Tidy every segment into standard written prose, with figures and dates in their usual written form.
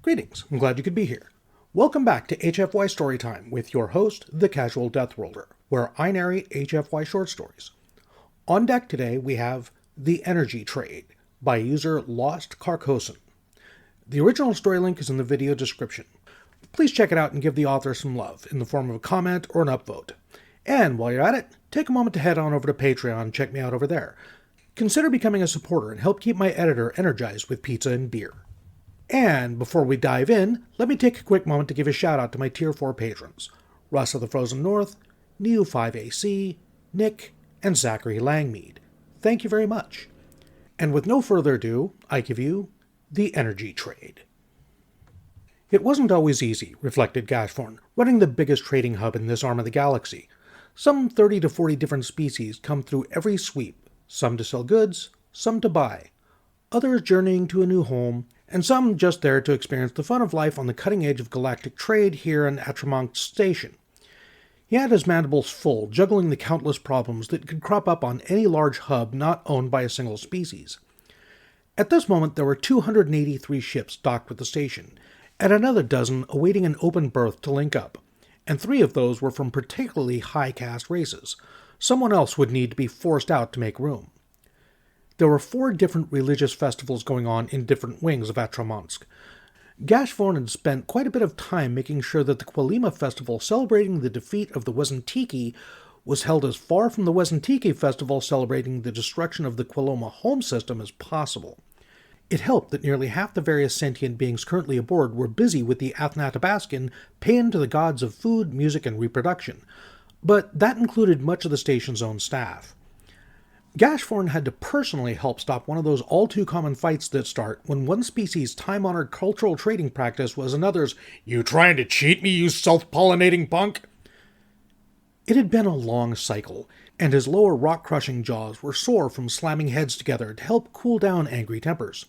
Greetings, I'm glad you could be here. Welcome back to HFY Storytime with your host, the Casual Deathworlder, where I narrate HFY short stories. On deck today we have The Energy Trade by user Lost Carcosan. The original story link is in the video description. Please check it out and give the author some love in the form of a comment or an upvote. And while you're at it, take a moment to head on over to Patreon and check me out over there. Consider becoming a supporter and help keep my editor energized with pizza and beer. And before we dive in, let me take a quick moment to give a shout out to my Tier 4 patrons, Russ of the Frozen North, Neo5AC, Nick, and Zachary Langmead. Thank you very much. And with no further ado, I give you The Energy Trade. It wasn't always easy, reflected Gashforn, running the biggest trading hub in this arm of the galaxy. Some 30 to 40 different species come through every sweep, some to sell goods, some to buy, others journeying to a new home, and some just there to experience the fun of life on the cutting edge of galactic trade here in Atramonk Station. He had his mandibles full, juggling the countless problems that could crop up on any large hub not owned by a single species. At this moment there were 283 ships docked with the station, and another dozen awaiting an open berth to link up, and 3 of those were from particularly high-caste races. Someone else would need to be forced out to make room. There were 4 different religious festivals going on in different wings of Atramonsk. Gashforn had spent quite a bit of time making sure that the Quilima festival celebrating the defeat of the Wezentiki was held as far from the Wezentiki festival celebrating the destruction of the Quiloma home system as possible. It helped that nearly half the various sentient beings currently aboard were busy with the Athnatabascan paean to the gods of food, music, and reproduction, but that included much of the station's own staff. Gashforn had to personally help stop one of those all-too-common fights that start when one species' time-honored cultural trading practice was another's, "You trying to cheat me, you self-pollinating punk?" It had been a long cycle, and his lower rock-crushing jaws were sore from slamming heads together to help cool down angry tempers.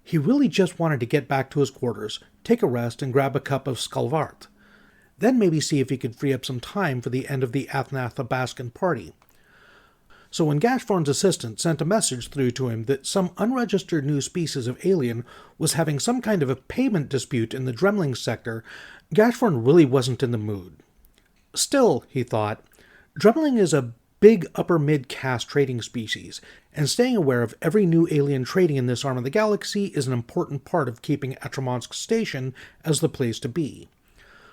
He really just wanted to get back to his quarters, take a rest, and grab a cup of skalvart. Then maybe see if he could free up some time for the end of the Athnatabascan party. So when Gashforn's assistant sent a message through to him that some unregistered new species of alien was having some kind of a payment dispute in the Dremling sector, Gashforn really wasn't in the mood. Still, he thought, Dremling is a big upper-mid-caste trading species, and staying aware of every new alien trading in this arm of the galaxy is an important part of keeping Atramonsk Station as the place to be.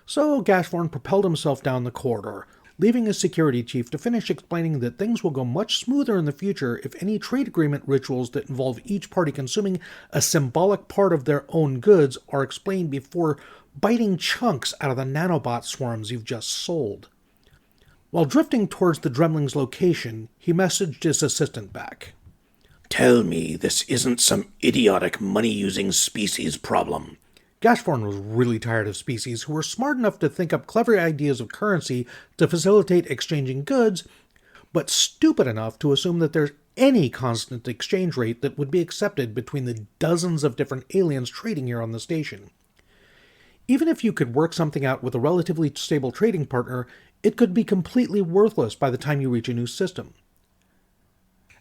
So Gashforn propelled himself down the corridor, leaving his security chief to finish explaining that things will go much smoother in the future if any trade agreement rituals that involve each party consuming a symbolic part of their own goods are explained before biting chunks out of the nanobot swarms you've just sold. While drifting towards the Dremling's location, he messaged his assistant back. "Tell me this isn't some idiotic money-using species problem." Gashforn was really tired of species who were smart enough to think up clever ideas of currency to facilitate exchanging goods, but stupid enough to assume that there's any constant exchange rate that would be accepted between the dozens of different aliens trading here on the station. Even if you could work something out with a relatively stable trading partner, it could be completely worthless by the time you reach a new system.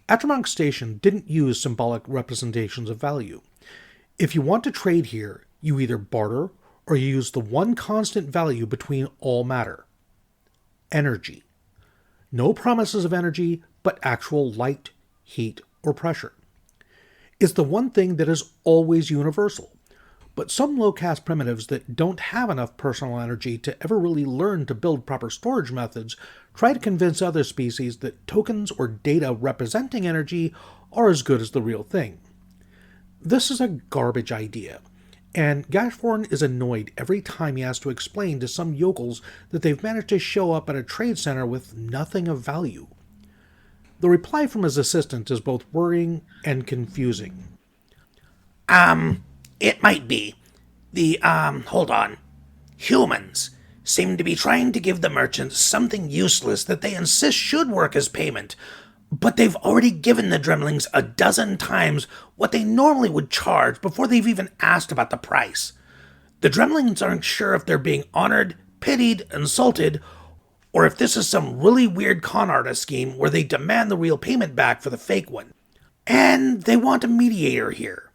Atramonk Station didn't use symbolic representations of value. If you want to trade here, you either barter or you use the one constant value between all matter: energy. No promises of energy, but actual light, heat, or pressure. It's the one thing that is always universal, but some low-caste primitives that don't have enough personal energy to ever really learn to build proper storage methods try to convince other species that tokens or data representing energy are as good as the real thing. This is a garbage idea, and Gashforn is annoyed every time he has to explain to some yokels that they've managed to show up at a trade center with nothing of value. The reply from his assistant is both worrying and confusing. It might be. Hold on. Humans seem to be trying to give the merchants something useless that they insist should work as payment, but they've already given the Dremlings a dozen times what they normally would charge before they've even asked about the price. The Dremlings aren't sure if they're being honored, pitied, insulted, or if this is some really weird con artist scheme where they demand the real payment back for the fake one. And they want a mediator here.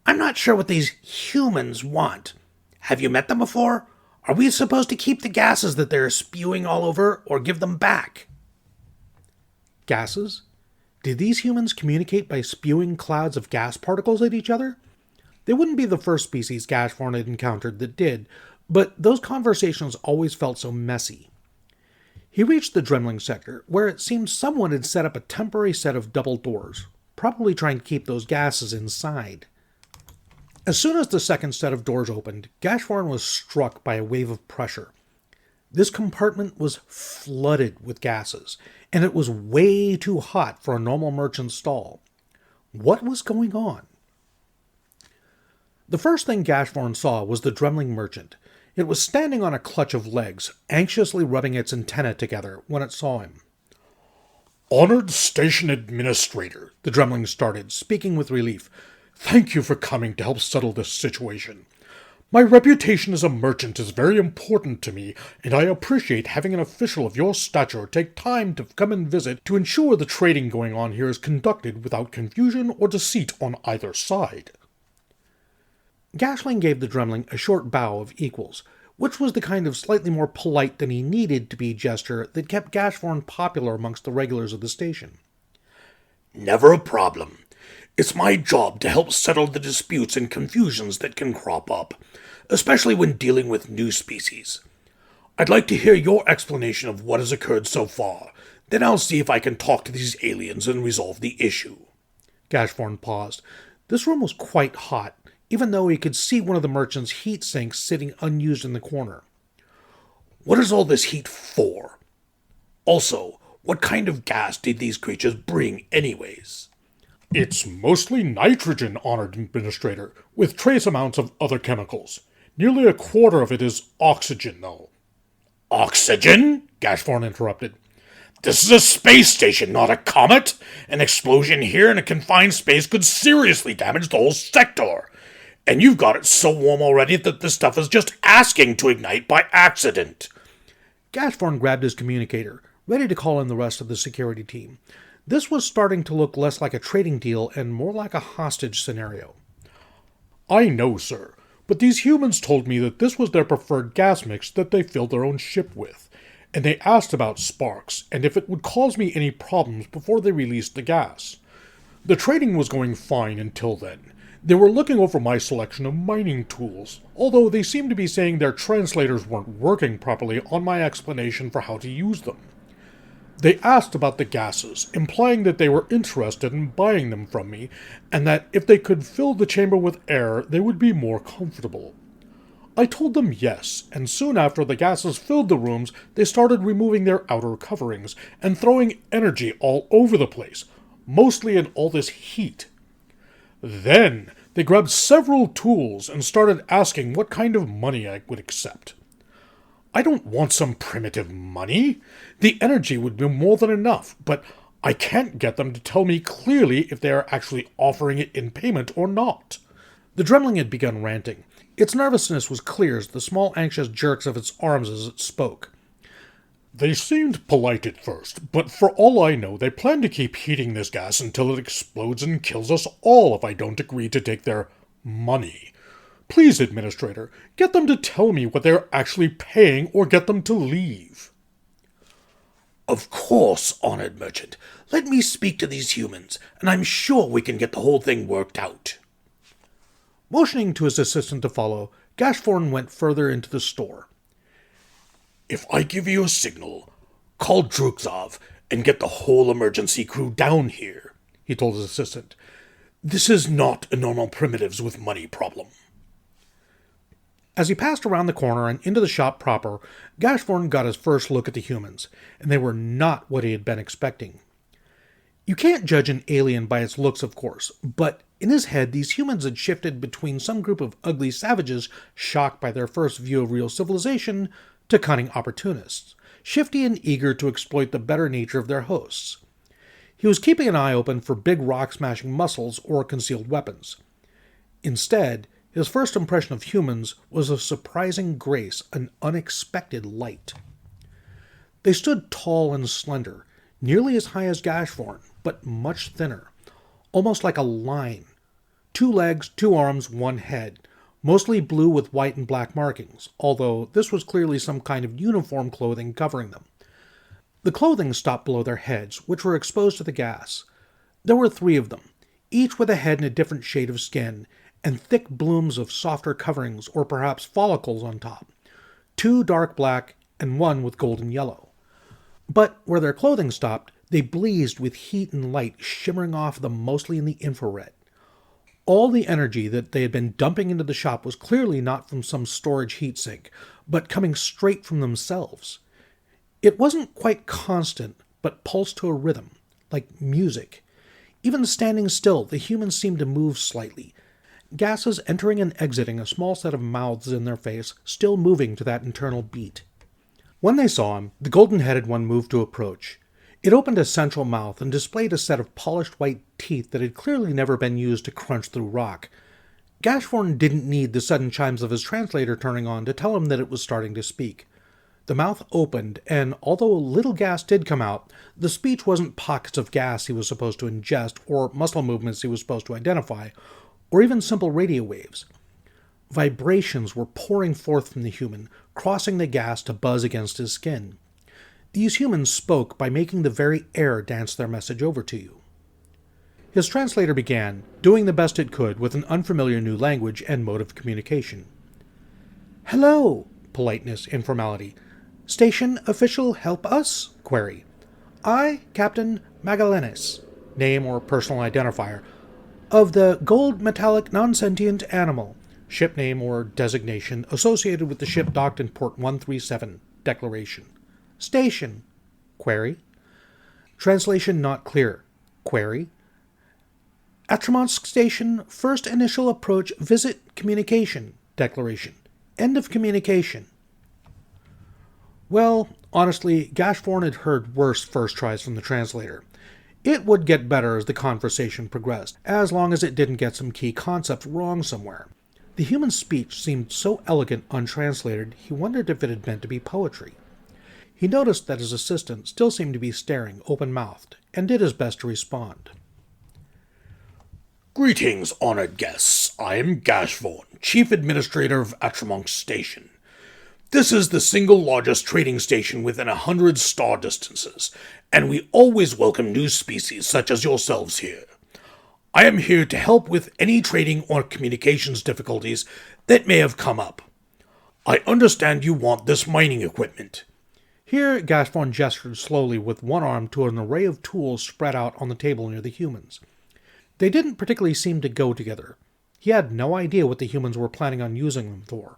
I'm not sure what these humans want. Have you met them before? Are we supposed to keep the gases that they're spewing all over, or give them back? Gases? Did these humans communicate by spewing clouds of gas particles at each other? They wouldn't be the first species Gashforn had encountered that did, but those conversations always felt so messy. He reached the Dremling sector, where it seemed someone had set up a temporary set of double doors, probably trying to keep those gases inside. As soon as the second set of doors opened, Gashforn was struck by a wave of pressure. This compartment was flooded with gases, and it was way too hot for a normal merchant stall. What was going on? The first thing Gashforn saw was the Dremling merchant. It was standing on a clutch of legs, anxiously rubbing its antennae together when it saw him. "Honored Station Administrator," the Dremling started, speaking with relief. "Thank you for coming to help settle this situation. My reputation as a merchant is very important to me, and I appreciate having an official of your stature take time to come and visit to ensure the trading going on here is conducted without confusion or deceit on either side." Gashling gave the Dremling a short bow of equals, which was the kind of slightly more polite than he needed to be gesture that kept Gashforn popular amongst the regulars of the station. "Never a problem. It's my job to help settle the disputes and confusions that can crop up, especially when dealing with new species. I'd like to hear your explanation of what has occurred so far. Then I'll see if I can talk to these aliens and resolve the issue." Gashforn paused. This room was quite hot, even though he could see one of the merchant's heat sinks sitting unused in the corner. "What is all this heat for? Also, what kind of gas did these creatures bring anyways?" "It's mostly nitrogen, Honored Administrator, with trace amounts of other chemicals. Nearly a quarter of it is oxygen, though." "Oxygen?" Gashforn interrupted. "This is a space station, not a comet. An explosion here in a confined space could seriously damage the whole sector. And you've got it so warm already that this stuff is just asking to ignite by accident." Gashforn grabbed his communicator, ready to call in the rest of the security team. This was starting to look less like a trading deal and more like a hostage scenario. "I know, sir, but these humans told me that this was their preferred gas mix that they filled their own ship with, and they asked about sparks and if it would cause me any problems before they released the gas. The trading was going fine until then. They were looking over my selection of mining tools, although they seemed to be saying their translators weren't working properly on my explanation for how to use them. They asked about the gases, implying that they were interested in buying them from me, and that if they could fill the chamber with air, they would be more comfortable. I told them yes, and soon after the gases filled the rooms, they started removing their outer coverings and throwing energy all over the place, mostly in all this heat. Then they grabbed several tools and started asking what kind of money I would accept. I don't want some primitive money. The energy would be more than enough, but I can't get them to tell me clearly if they are actually offering it in payment or not." The Dremling had begun ranting. Its nervousness was clear as the small anxious jerks of its arms as it spoke. "They seemed polite at first, but for all I know, they plan to keep heating this gas until it explodes and kills us all if I don't agree to take their money. Please, Administrator, get them to tell me what they're actually paying or get them to leave." "Of course, Honored Merchant. Let me speak to these humans, and I'm sure we can get the whole thing worked out." Motioning to his assistant to follow, Gashforn went further into the store. "If I give you a signal, call Drukzov and get the whole emergency crew down here," he told his assistant. "This is not a normal primitives with money problem." As he passed around the corner and into the shop proper, Gashforn got his first look at the humans, and they were not what he had been expecting. You can't judge an alien by its looks, of course, but in his head these humans had shifted between some group of ugly savages shocked by their first view of real civilization to cunning opportunists, shifty and eager to exploit the better nature of their hosts. He was keeping an eye open for big rock-smashing muscles or concealed weapons. Instead, his first impression of humans was a surprising grace, an unexpected light. They stood tall and slender, nearly as high as Gashforn, but much thinner, almost like a line. 2 legs, 2 arms, 1 head, mostly blue with white and black markings, although this was clearly some kind of uniform clothing covering them. The clothing stopped below their heads, which were exposed to the gas. There were 3 of them, each with a head in a different shade of skin, and thick blooms of softer coverings or perhaps follicles on top, 2 dark black and 1 with golden yellow. But where their clothing stopped, they blazed with heat and light shimmering off them mostly in the infrared. All the energy that they had been dumping into the shop was clearly not from some storage heatsink, but coming straight from themselves. It wasn't quite constant, but pulsed to a rhythm, like music. Even standing still, the humans seemed to move slightly, gases entering and exiting a small set of mouths in their face, still moving to that internal beat. When they saw him, the golden-headed one moved to approach. It opened a central mouth and displayed a set of polished white teeth that had clearly never been used to crunch through rock. Gashforn didn't need the sudden chimes of his translator turning on to tell him that it was starting to speak. The mouth opened, and although a little gas did come out, the speech wasn't pockets of gas he was supposed to ingest, or muscle movements he was supposed to identify, or even simple radio waves. Vibrations were pouring forth from the human, crossing the gas to buzz against his skin. These humans spoke by making the very air dance their message over to you. His translator began, doing the best it could with an unfamiliar new language and mode of communication. "Hello," politeness, informality. "Station official help us?" query. "I, Captain Magallanes," name or personal identifier, "of the gold metallic non-sentient animal," ship name or designation associated with the ship docked in port 137, declaration. "Station," query. Translation not clear, query. "Atramonsk Station, first initial approach, visit communication, declaration. End of communication." Well, honestly, Gashforn had heard worse first tries from the translator. It would get better as the conversation progressed, as long as it didn't get some key concepts wrong somewhere. The human speech seemed so elegant untranslated, he wondered if it had meant to be poetry. He noticed that his assistant still seemed to be staring open-mouthed, and did his best to respond. "Greetings, honored guests. I am Gashforn, Chief Administrator of Atramonsk Station. This is the single largest trading station within 100 star distances, and we always welcome new species such as yourselves here. I am here to help with any trading or communications difficulties that may have come up. I understand you want this mining equipment." Here, Gashforn gestured slowly with one arm to an array of tools spread out on the table near the humans. They didn't particularly seem to go together. He had no idea what the humans were planning on using them for.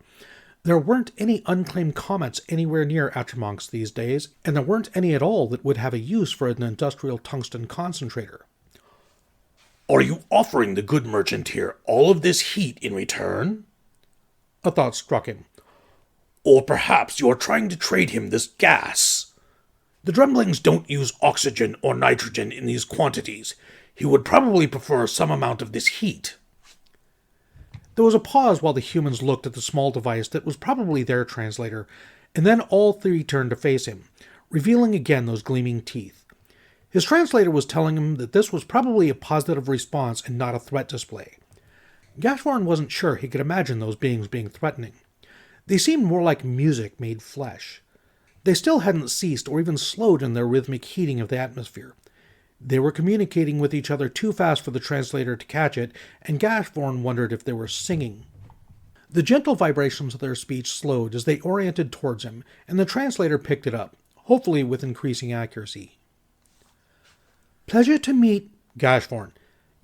There weren't any unclaimed comets anywhere near Atramonsk these days, and there weren't any at all that would have a use for an industrial tungsten concentrator. "Are you offering the good merchant here all of this heat in return?" A thought struck him. "Or perhaps you are trying to trade him this gas. The Drumlings don't use oxygen or nitrogen in these quantities. He would probably prefer some amount of this heat." There was a pause while the humans looked at the small device that was probably their translator, and then all 3 turned to face him, revealing again those gleaming teeth. His translator was telling him that this was probably a positive response and not a threat display. Gashforn wasn't sure he could imagine those beings being threatening. They seemed more like music made flesh. They still hadn't ceased or even slowed in their rhythmic heating of the atmosphere. They were communicating with each other too fast for the translator to catch it, and Gashforn wondered if they were singing. The gentle vibrations of their speech slowed as they oriented towards him, and the translator picked it up, hopefully with increasing accuracy. "Pleasure to meet, Gashforn.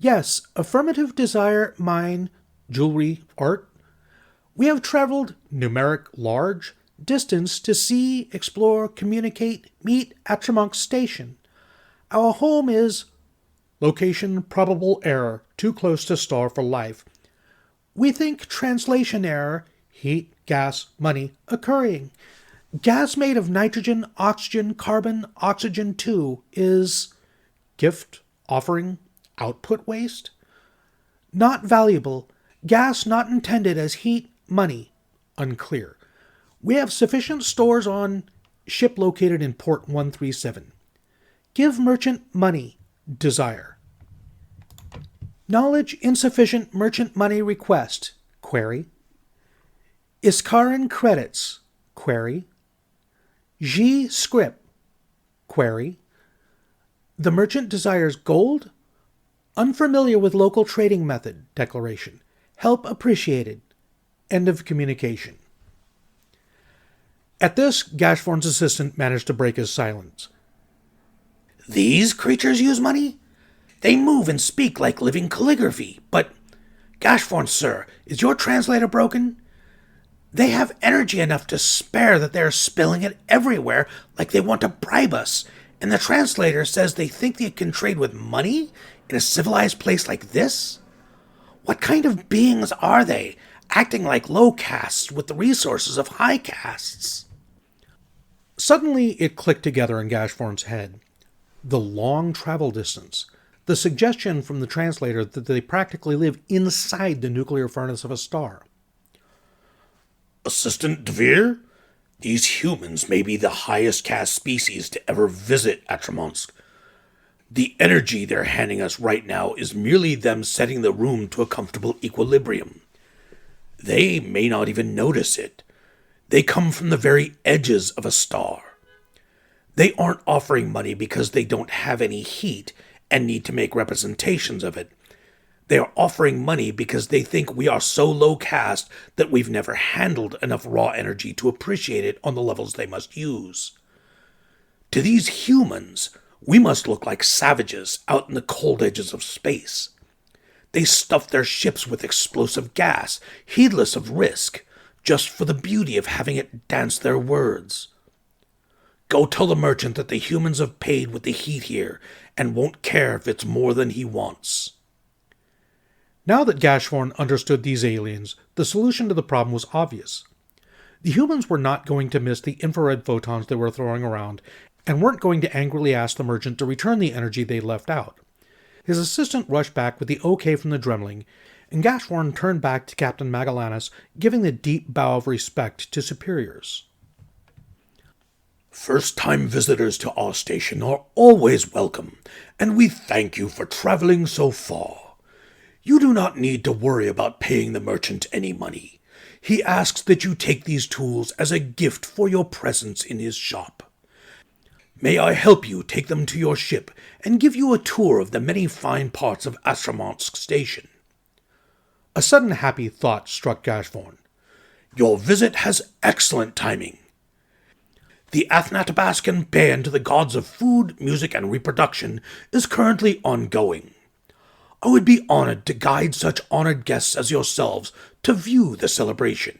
Yes, affirmative desire, mine, jewelry, art. We have traveled, numeric large, distance to see, explore, communicate, meet Atramonsk Station. Our home is location probable error, too close to star for life. We think translation error, heat, gas, money, occurring. Gas made of nitrogen, oxygen, carbon, oxygen 2 is gift, offering, output waste. Not valuable. Gas not intended as heat, money, unclear. We have sufficient stores on ship located in port 137. Give merchant money, desire." Knowledge insufficient merchant money request, query. Iskaran credits, query. G script, query. The merchant desires gold? Unfamiliar with local trading method, declaration. Help appreciated. End of communication. At this, Gashforn's assistant managed to break his silence. These creatures use money? They move and speak like living calligraphy, but, Gashforn, sir, is your translator broken? They have energy enough to spare that they are spilling it everywhere like they want to bribe us, and the translator says they think they can trade with money in a civilized place like this? What kind of beings are they, acting like low castes with the resources of high castes? Suddenly it clicked together in Gashforn's head. The long travel distance, the suggestion from the translator that they practically live inside the nuclear furnace of a star. Assistant Devere, these humans may be the highest caste species to ever visit Atramonsk. The energy they're handing us right now is merely them setting the room to a comfortable equilibrium. They may not even notice it. They come from the very edges of a star. They aren't offering money because they don't have any heat and need to make representations of it. They are offering money because they think we are so low caste that we've never handled enough raw energy to appreciate it on the levels they must use. To these humans, we must look like savages out in the cold edges of space. They stuff their ships with explosive gas, heedless of risk, just for the beauty of having it dance their words. Go tell the merchant that the humans have paid with the heat here and won't care if it's more than he wants. Now that Gashforn understood these aliens, the solution to the problem was obvious. The humans were not going to miss the infrared photons they were throwing around, and weren't going to angrily ask the merchant to return the energy they left out. His assistant rushed back with the okay from the Dremling, and Gashforn turned back to Captain Magellanis, giving the deep bow of respect to superiors. First-time visitors to our station are always welcome, and we thank you for traveling so far. You do not need to worry about paying the merchant any money. He asks that you take these tools as a gift for your presence in his shop. May I help you take them to your ship and give you a tour of the many fine parts of Atramonsk Station? A sudden happy thought struck Gashforn. Your visit has excellent timing. The Athabascan Band to the gods of food, music, and reproduction is currently ongoing. I would be honored to guide such honored guests as yourselves to view the celebration.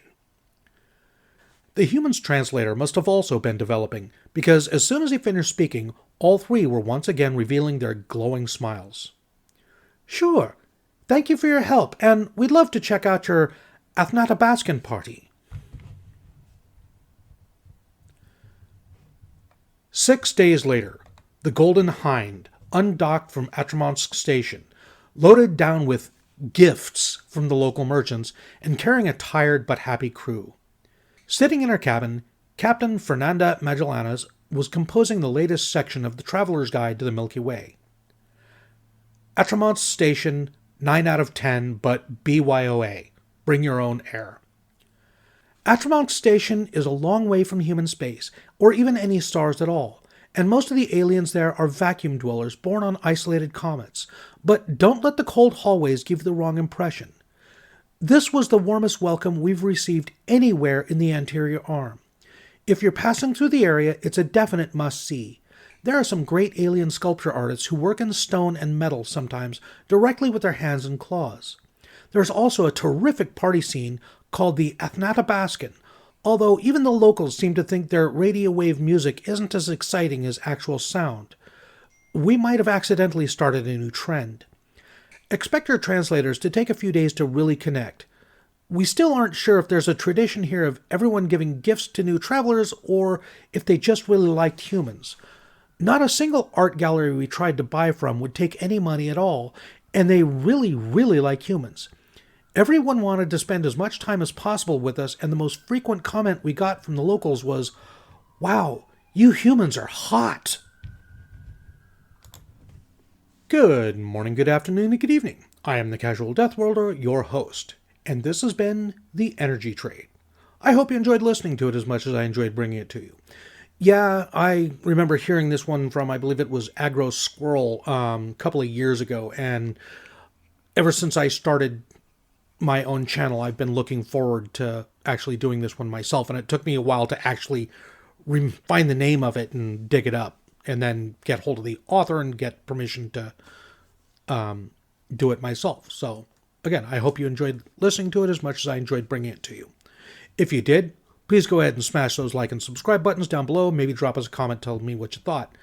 The human's translator must have also been developing, because as soon as he finished speaking, all three were once again revealing their glowing smiles. Sure. Thank you for your help, and we'd love to check out your Athabascan party. 6 days later, the Golden Hind undocked from Atramonsk Station, loaded down with gifts from the local merchants, and carrying a tired but happy crew. Sitting in her cabin, Captain Fernanda Magellanis was composing the latest section of the Traveler's Guide to the Milky Way. Atramonsk Station, 9 out of 10, but BYOA. Bring your own air. Atramonsk Station is a long way from human space, or even any stars at all, and most of the aliens there are vacuum dwellers born on isolated comets. But don't let the cold hallways give you the wrong impression. This was the warmest welcome we've received anywhere in the anterior arm. If you're passing through the area, it's a definite must-see. There are some great alien sculpture artists who work in stone and metal sometimes directly with their hands and claws. There's also a terrific party scene called the Athabascan, although even the locals seem to think their radio wave music isn't as exciting as actual sound. We might have accidentally started a new trend. Expect your translators to take a few days to really connect. We still aren't sure if there's a tradition here of everyone giving gifts to new travelers or if they just really liked humans. Not a single art gallery we tried to buy from would take any money at all, and they really like humans. Everyone wanted to spend as much time as possible with us, and the most frequent comment we got from the locals was, "Wow, you humans are hot." Good morning, good afternoon, and good evening. I am the Casual Deathworlder, your host, and this has been The Energy Trade. I hope you enjoyed listening to it as much as I enjoyed bringing it to you. Yeah, I remember hearing this one from, I believe it was Aggro Squirrel, a couple of years ago, and ever since I started my own channel, I've been looking forward to actually doing this one myself, and it took me a while to actually find the name of it and dig it up, and then get hold of the author and get permission to do it myself. So, again, I hope you enjoyed listening to it as much as I enjoyed bringing it to you. If you did, please go ahead and smash those like and subscribe buttons down below. Maybe drop us a comment telling me what you thought.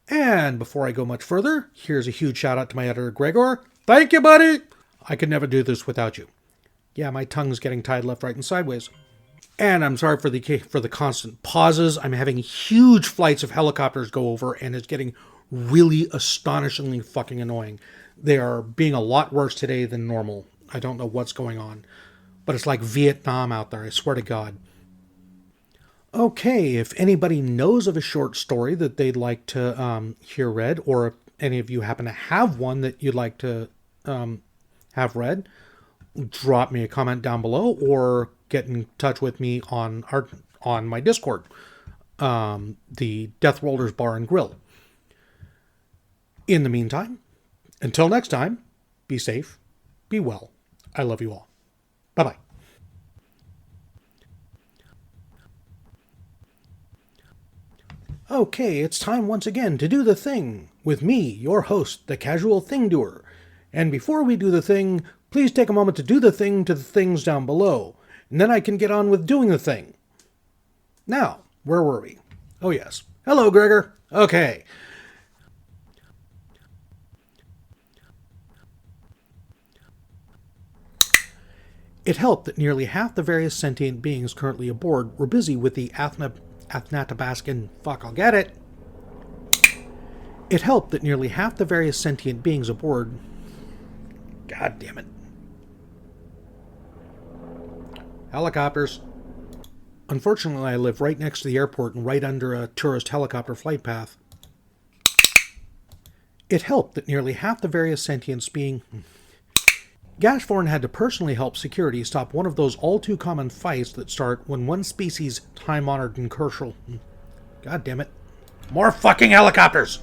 And before I go much further, here's a huge shout out to my editor, Gregor. Thank you, buddy! I could never do this without you. Yeah, my tongue's getting tied left, right, and sideways. And I'm sorry for the constant pauses. I'm having huge flights of helicopters go over, and it's getting really astonishingly fucking annoying. They are being a lot worse today than normal. I don't know what's going on. But it's like Vietnam out there, I swear to God. Okay, if anybody knows of a short story that they'd like to hear read, or if any of you happen to have one that you'd like to have read, drop me a comment down below or get in touch with me on my Discord, the Deathworlders Bar and Grill. In the meantime, until next time, be safe, be well. I love you all. Bye-bye. Okay, it's time once again to do the thing with me, your host, the Casual Thing Doer. And before we do the thing, please take a moment to do the thing to the things down below, and then I can get on with doing the thing. Now, where were we? Oh yes. Hello, Gregor. Okay. It helped that nearly half the various sentient beings currently aboard were busy with the Athnatobascan... Fuck, I'll get it. It helped that nearly half the various sentient beings aboard... God damn it. Helicopters. Unfortunately, I live right next to the airport and right under a tourist helicopter flight path. It helped that nearly half the various sentients being... Gashforn had to personally help security stop one of those all-too-common fights that start when one species' time-honored and crucial... God damn it. More fucking helicopters!